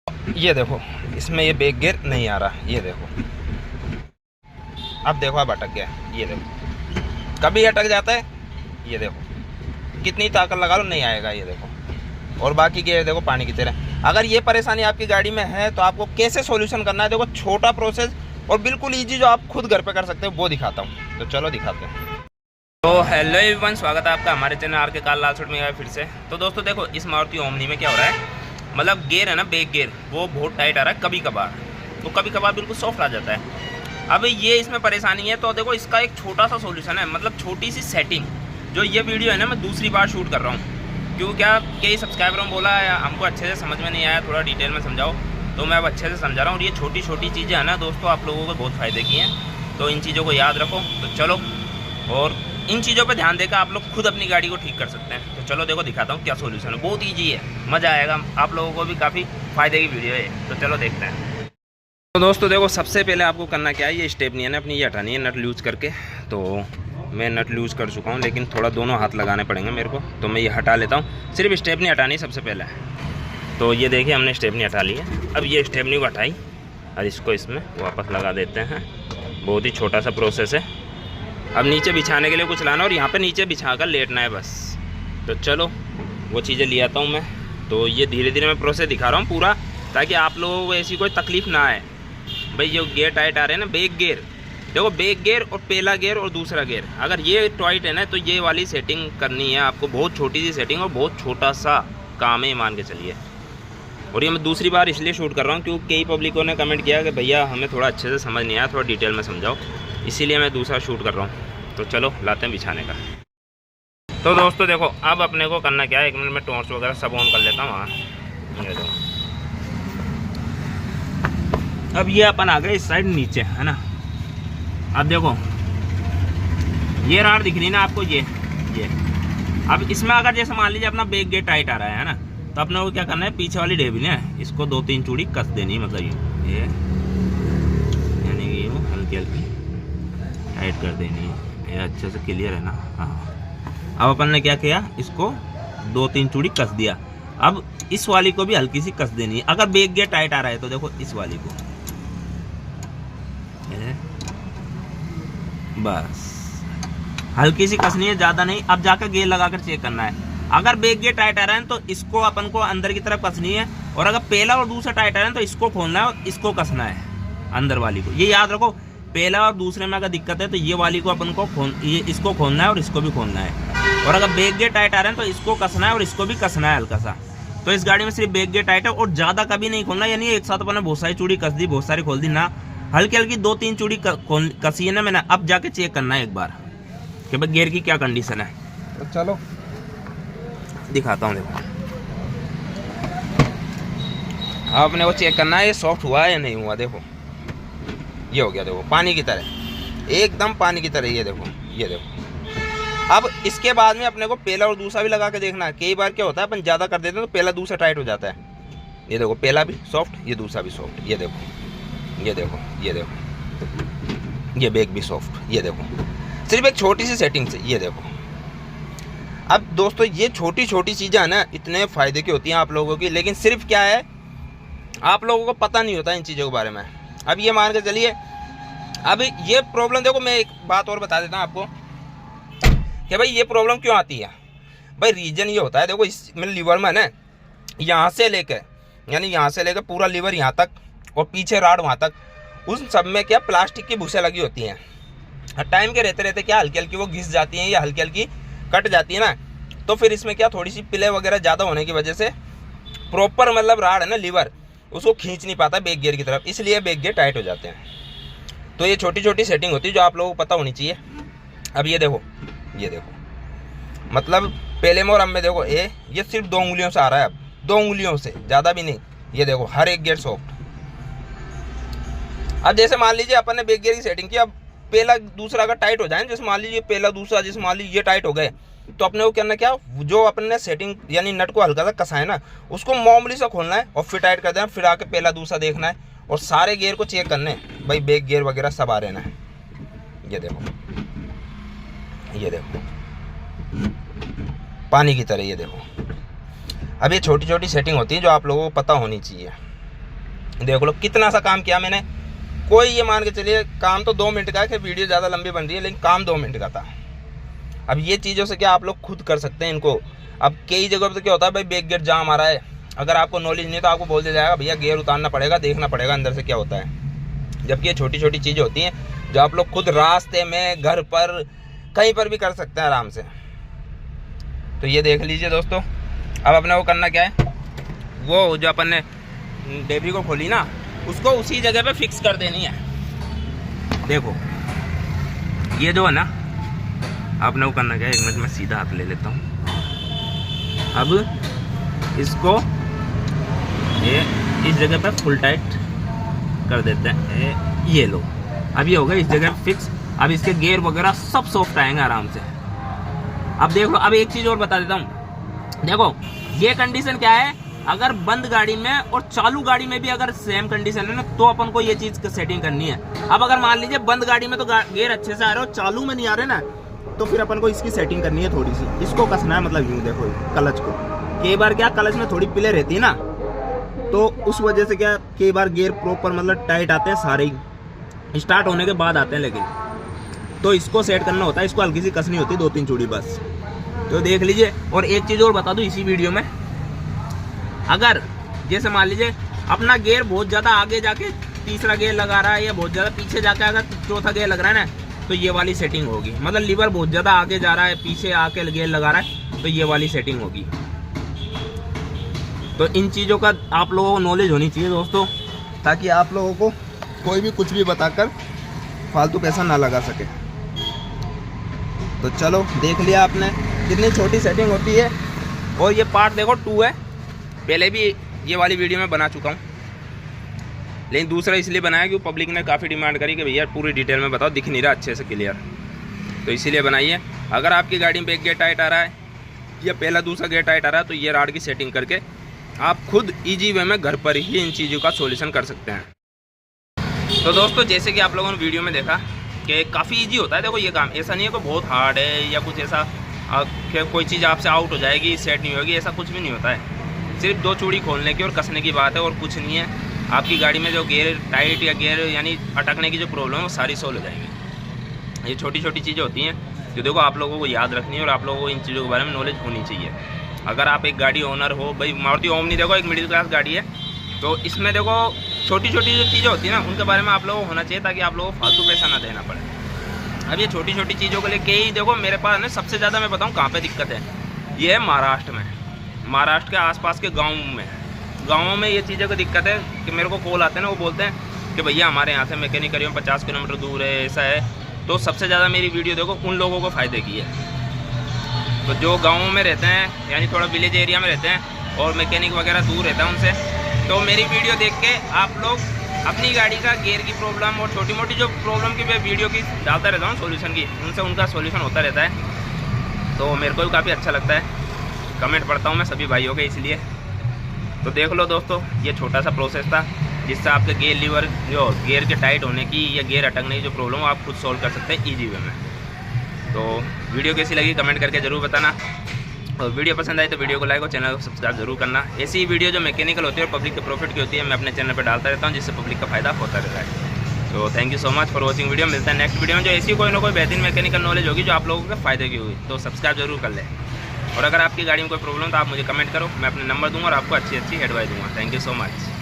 ये देखो इसमें ये बैक गियर नहीं आ रहा, ये देखो अब देखो अब अटक गया, ये देखो कभी अटक जाता है, ये देखो कितनी ताकत लगा लो नहीं आएगा, ये देखो। और बाकी गियर देखो पानी की तरह। अगर ये परेशानी आपकी गाड़ी में है तो आपको कैसे सॉल्यूशन करना है, देखो छोटा प्रोसेस और बिल्कुल ईजी जो आप खुद घर पे कर सकते हो वो दिखाता हूँ। तो चलो दिखाते हैं। तो हेलो एवरीवन, स्वागत है आपका हमारे चैनल आर के कार लालसोट में फिर से। तो दोस्तों देखो इस मारुति ओमनी में क्या हो रहा है, मतलब गियर है ना, बैक गियर वो बहुत टाइट आ रहा है कभी कभार, तो कभी कभार बिल्कुल सॉफ्ट आ जाता है। अब ये इसमें परेशानी है, तो देखो इसका एक छोटा सा सॉल्यूशन है, मतलब छोटी सी सेटिंग। जो ये वीडियो है ना मैं दूसरी बार शूट कर रहा हूँ, क्यों क्या कई सब्सक्राइबरों ने बोला है हमको अच्छे से समझ में नहीं आया, थोड़ा डिटेल में समझाओ, तो मैं अब अच्छे से समझा रहा हूँ। और ये छोटी छोटी चीज़ें हैं ना दोस्तों, आप लोगों को बहुत फ़ायदे की हैं, तो इन चीज़ों को याद रखो। तो चलो, और इन चीज़ों पे ध्यान देकर आप लोग खुद अपनी गाड़ी को ठीक कर सकते हैं। तो चलो देखो दिखाता हूँ क्या सोल्यूशन है, बहुत ईजी है, मज़ा आएगा, आप लोगों को भी काफ़ी फ़ायदे की वीडियो है। तो चलो देखते हैं। तो दोस्तों देखो सबसे पहले आपको करना क्या है, ये स्टेपनी है ना अपनी ये हटानी है नट लूज़ करके। तो मैं नट लूज़ कर चुका हूँ, लेकिन थोड़ा दोनों हाथ लगाने पड़ेंगे मेरे को, तो मैं ये हटा लेता हूँ। सिर्फ स्टेपनी हटानी सबसे पहले। तो ये देखिए हमने स्टेपनी हटा ली है। अब ये स्टेपनी को हटाई और इसको इसमें वापस लगा देते हैं। बहुत ही छोटा सा प्रोसेस है। अब नीचे बिछाने के लिए कुछ लाना और यहाँ पे नीचे बिछा कर लेटना है बस। तो चलो वो चीज़ें ले आता हूँ मैं। तो ये धीरे धीरे मैं प्रोसेस दिखा रहा हूँ पूरा, ताकि आप लोगों को ऐसी कोई तकलीफ़ ना आए। भाई जो गियर टाइट आ रहे हैं ना, बैक गियर, देखो बैक गियर और पहला गियर और दूसरा गियर, अगर ये टाइट है ना तो ये वाली सेटिंग करनी है आपको। बहुत छोटी सी सेटिंग और बहुत छोटा सा काम है, मान के चलिए। और ये मैं दूसरी बार इसलिए शूट कर रहा हूँ क्योंकि कई पब्लिकों ने कमेंट किया कि भैया हमें थोड़ा अच्छे से समझ नहीं आया, थोड़ा डिटेल में समझाओ, इसीलिए मैं दूसरा शूट कर रहा हूँ। तो चलो लाते हैं बिछाने का। तो दोस्तों देखो अब अपने को करना क्या है, 1 मिनट में टॉर्च वगैरह सब ऑन कर लेता हूँ। हाँ ये दो। अब ये अपन आ गए इस साइड नीचे, है ना। अब देखो ये राड दिख रही ना आपको, ये अब इसमें अगर जैसे मान लीजिए अपना बैक गियर टाइट आ रहा है ना, तो अपने को क्या करना है, पीछे वाली डेबिल है इसको 2-3 चूड़ी कस देनी, मतलब ये यानी कि ये हल्की हल्की टाइट कर देनी है। ये अच्छे से क्लियर है ना। हाँ अब अपन ने क्या किया, इसको 2-3 चूड़ी कस दिया। अब इस वाली को भी हल्की सी कस देनी है। अगर बैक गियर टाइट आ रहा है तो देखो इस वाली को बस हल्की सी कसनी है, ज़्यादा नहीं। अब जाकर गियर लगाकर चेक करना है। अगर बैक गियर टाइट आ रहा है तो इसको अपन को अंदर की तरफ कसनी है, और अगर पहला और दूसरा टाइट आ रहा है तो इसको खोलना है और इसको कसना है अंदर वाली को। ये याद रखो, पहला और दूसरे में अगर दिक्कत है तो ये वाली को अपन को ये इसको खोलना है और इसको भी खोलना है। और अगर बैक गियर टाइट आ रहा है तो इसको कसना है और इसको भी कसना है हल्का सा। तो इस गाड़ी में सिर्फ बैक गियर टाइट है और ज़्यादा कभी नहीं खोलना, यानी एक साथ अपन ने बहुत सारी चूड़ी कस दी, बहुत सारी खोल दी ना, हल्की हल्की 2-3 चूड़ी कसी है ना मैंने। अब जाके चेक करना है एक बार कि भाई गियर की क्या कंडीशन है। तो चलो दिखाता हूँ। देखो आपने वो चेक करना है ये सॉफ्ट हुआ है या नहीं हुआ। देखो ये हो गया, देखो पानी की तरह, एकदम पानी की तरह। ये देखो, ये देखो। अब इसके बाद में अपने को पहला और दूसरा भी लगा के देखना है। कई बार क्या होता है अपन ज़्यादा कर देते हैं तो पहला दूसरा टाइट हो जाता है। ये देखो पहला भी सॉफ्ट, ये दूसरा भी सॉफ्ट। ये देखो, ये देखो, ये देखो, ये बैक भी सॉफ्ट। ये देखो सिर्फ एक छोटी सी सेटिंग से, ये देखो। अब दोस्तों ये छोटी छोटी चीज़ें हैं ना, इतने फ़ायदे की होती हैं आप लोगों की, लेकिन सिर्फ क्या है आप लोगों को पता नहीं होता इन चीज़ों के बारे में। अब ये मान के चलिए, अब ये प्रॉब्लम देखो, मैं एक बात और बता देता हूँ आपको कि भाई ये प्रॉब्लम क्यों आती है। भाई रीज़न ये होता है, देखो इस मेरे लीवर में ना, यहाँ से लेकर, यानी यहाँ से लेकर पूरा लीवर यहाँ तक और पीछे राड वहाँ तक, उस सब में क्या प्लास्टिक की भूसें लगी होती हैं। टाइम के रहते रहते क्या हल्की हल्की वो घिस जाती हैं या हल्की हल्की कट जाती है ना, तो फिर इसमें क्या थोड़ी सी पिले वगैरह ज़्यादा होने की वजह से प्रॉपर मतलब राड है ना लीवर, उसको खींच नहीं पाता बैक गियर की तरफ, इसलिए बैक गियर टाइट हो जाते हैं। तो ये छोटी छोटी सेटिंग होती है जो आप लोगों को पता होनी चाहिए। अब ये देखो, ये देखो, मतलब पहले में और अब में देखो ये सिर्फ 2 उंगलियों से आ रहा है, अब 2 उंगलियों से, ज़्यादा भी नहीं। ये देखो हर एक गियर सॉफ्ट। अब जैसे मान लीजिए अपन ने बैक गियर की सेटिंग की, अब पहला दूसरा अगर टाइट हो जाए, जैसे मान लीजिए पहला दूसरा, जैसे मान लीजिए ये टाइट हो गए, तो अपने को करना क्या, जो अपन ने सेटिंग यानी नट को हल्का सा कसा है ना, उसको मामूली सा खोलना है और फिर टाइट कर देना। फिर आके पहला दूसरा देखना है और सारे गियर को चेक करने, भाई बैक गियर वगैरह सब आ रहना है। ये देखो, ये देखो पानी की तरह। ये देखो अब ये छोटी छोटी सेटिंग होती है जो आप लोगों को पता होनी चाहिए। देख लो कितना सा काम किया मैंने। कोई ये मान के चलिए काम तो 2 मिनट का है, कि वीडियो ज़्यादा लंबी बन रही है, लेकिन काम 2 मिनट का था। अब ये चीज़ों से क्या आप लोग खुद कर सकते हैं इनको। अब कई जगह पर क्या होता है भाई, बैक गेट जाम आ रहा है, अगर आपको नॉलेज नहीं तो आपको बोल दिया जाएगा भैया गियर उतारना पड़ेगा, देखना पड़ेगा अंदर से क्या होता है। जबकि ये छोटी छोटी चीज़ें होती हैं जो आप लोग खुद रास्ते में, घर पर, कहीं पर भी कर सकते हैं आराम से। तो ये देख लीजिए दोस्तों। अब अपने को करना क्या है, वो जो अपन ने डेबरी को खोली ना, उसको उसी जगह पे फिक्स कर देनी है। देखो ये जो है ना, आपने वो करना क्या है, 1 मिनट में सीधा हाथ ले लेता हूँ। अब इसको ये इस जगह पे फुल टाइट कर देते हैं। ये लो, अब ये हो गया इस जगह पे फिक्स। अब इसके गियर वगैरह सब सॉफ्ट आएंगे आराम से। अब देख लो, अब एक चीज़ और बता देता हूँ। देखो ये कंडीशन क्या है, अगर बंद गाड़ी में और चालू गाड़ी में भी अगर सेम कंडीशन है ना, तो अपन को ये चीज़ सेटिंग करनी है। अब अगर मान लीजिए बंद गाड़ी में तो गियर अच्छे से आ रहे हो, चालू में नहीं आ रहे ना, तो फिर अपन को इसकी सेटिंग करनी है थोड़ी सी। इसको कसना है, मतलब यूँ देखो क्लच को। कई बार क्या क्लच में थोड़ी पिले रहती है ना, तो उस वजह से क्या कई बार गियर प्रॉपर मतलब टाइट आते हैं, सारे ही स्टार्ट होने के बाद आते हैं, लेकिन तो इसको सेट करना होता है। इसको हल्की सी कसनी होती है, 2-3 चूड़ी बस। तो देख लीजिए। और एक चीज़ और बता दूँ इसी वीडियो में, अगर जैसे मान लीजिए अपना गियर बहुत ज़्यादा आगे जाके तीसरा गियर लगा रहा है, या बहुत ज़्यादा पीछे जाके अगर चौथा गियर लग रहा है ना, तो ये वाली सेटिंग होगी। मतलब लीवर बहुत ज़्यादा आगे जा रहा है, पीछे आके गियर लगा रहा है, तो ये वाली सेटिंग होगी। तो इन चीज़ों का आप लोगों को नॉलेज होनी चाहिए दोस्तों, ताकि आप लोगों को कोई भी कुछ भी बताकर फालतू पैसा ना लगा सके। तो चलो देख लिया आपने कितनी छोटी सेटिंग होती है। और ये पार्ट देखो 2 है, पहले भी ये वाली वीडियो में बना चुका हूँ, लेकिन दूसरा इसलिए बनाया कि पब्लिक ने काफ़ी डिमांड करी कि भैया पूरी डिटेल में बताओ, दिख नहीं रहा अच्छे से क्लियर, तो इसीलिए बनाइए। अगर आपकी गाड़ी में एक गियर टाइट आ रहा है या पहला दूसरा गियर टाइट आ रहा है, तो ये राड की सेटिंग करके आप खुद ईजी वे में घर पर ही इन चीज़ों का सॉल्यूशन कर सकते हैं। तो दोस्तों जैसे कि आप लोगों ने वीडियो में देखा कि काफ़ी ईजी होता है। देखो ये काम ऐसा नहीं है कि बहुत हार्ड है या कुछ ऐसा कि कोई चीज़ आपसे आउट हो जाएगी, सेट नहीं होगी, ऐसा कुछ भी नहीं होता है। सिर्फ 2 चूड़ी खोलने की और कसने की बात है, और कुछ नहीं है। आपकी गाड़ी में जो गियर टाइट या गियर यानी अटकने की जो प्रॉब्लम है, वो सारी सॉल्व हो जाएंगी। ये छोटी छोटी चीज़ें होती हैं जो देखो आप लोगों को याद रखनी है, और आप लोगों को इन चीज़ों के बारे में नॉलेज होनी चाहिए। अगर आप एक गाड़ी ओनर हो, भाई मारुति ओमनी देखो एक मिडिल क्लास गाड़ी है, तो इसमें देखो छोटी छोटी जो चीज़ें होती हैं ना, उनके बारे में आप लोगों को होना चाहिए, ताकि आप लोगों को फालतू पैसा ना देना पड़े। अब ये छोटी छोटी चीज़ों के लिए कई देखो मेरे पास ना, सबसे ज़्यादा मैं बताऊँ कहाँ पे दिक्कत है, ये है महाराष्ट्र में। महाराष्ट्र के आसपास के गाँवों में ये चीज़ों की दिक्कत है कि मेरे को कॉल आते हैं ना, वो बोलते हैं कि भैया हमारे यहाँ से मैकेनिक करिए 50 किलोमीटर दूर है, ऐसा है। तो सबसे ज़्यादा मेरी वीडियो देखो उन लोगों को फ़ायदे की है, तो जो गाँवों में रहते हैं यानी थोड़ा विलेज एरिया में रहते हैं और मैकेनिक वगैरह दूर रहता है उनसे, तो मेरी वीडियो देख के आप लोग अपनी गाड़ी का गियर की प्रॉब्लम और छोटी मोटी जो प्रॉब्लम की मैं वीडियो की डालता रहता हूँ सोल्यूशन की, उनसे उनका सोल्यूशन होता रहता है। तो मेरे को भी काफ़ी अच्छा लगता है, कमेंट पढ़ता हूँ मैं सभी भाइयों के, इसलिए। तो देख लो दोस्तों, ये छोटा सा प्रोसेस था जिससे आपके गियर लीवर जो गियर के टाइट होने की या गियर अटकने की जो प्रॉब्लम हो, आप खुद सॉल्व कर सकते हैं ईजी वे में। तो वीडियो कैसी लगी कमेंट करके ज़रूर बताना, और वीडियो पसंद आई तो वीडियो को लाइक और चैनल को सब्सक्राइब जरूर करना। ऐसी ही वीडियो जो मैकेनिकल होती है और पब्लिक के प्रॉफिट की होती है, मैं अपने चैनल पर डालता रहता हूँ, जिससे पब्लिक का फायदा होता रहता है। तो thank you so much for watching video. मिलता है नेक्स्ट वीडियो में, जो ऐसी कोई ना कोई बेहतरीन मैकेनिकल नॉलेज होगी जो आप लोगों के फायदे की होगी। तो सब्सक्राइब जरूर कर लें, और अगर आपकी गाड़ी में कोई प्रॉब्लम तो आप मुझे कमेंट करो, मैं अपने नंबर दूंगा और आपको अच्छी एडवाइस दूंगा। Thank you so much.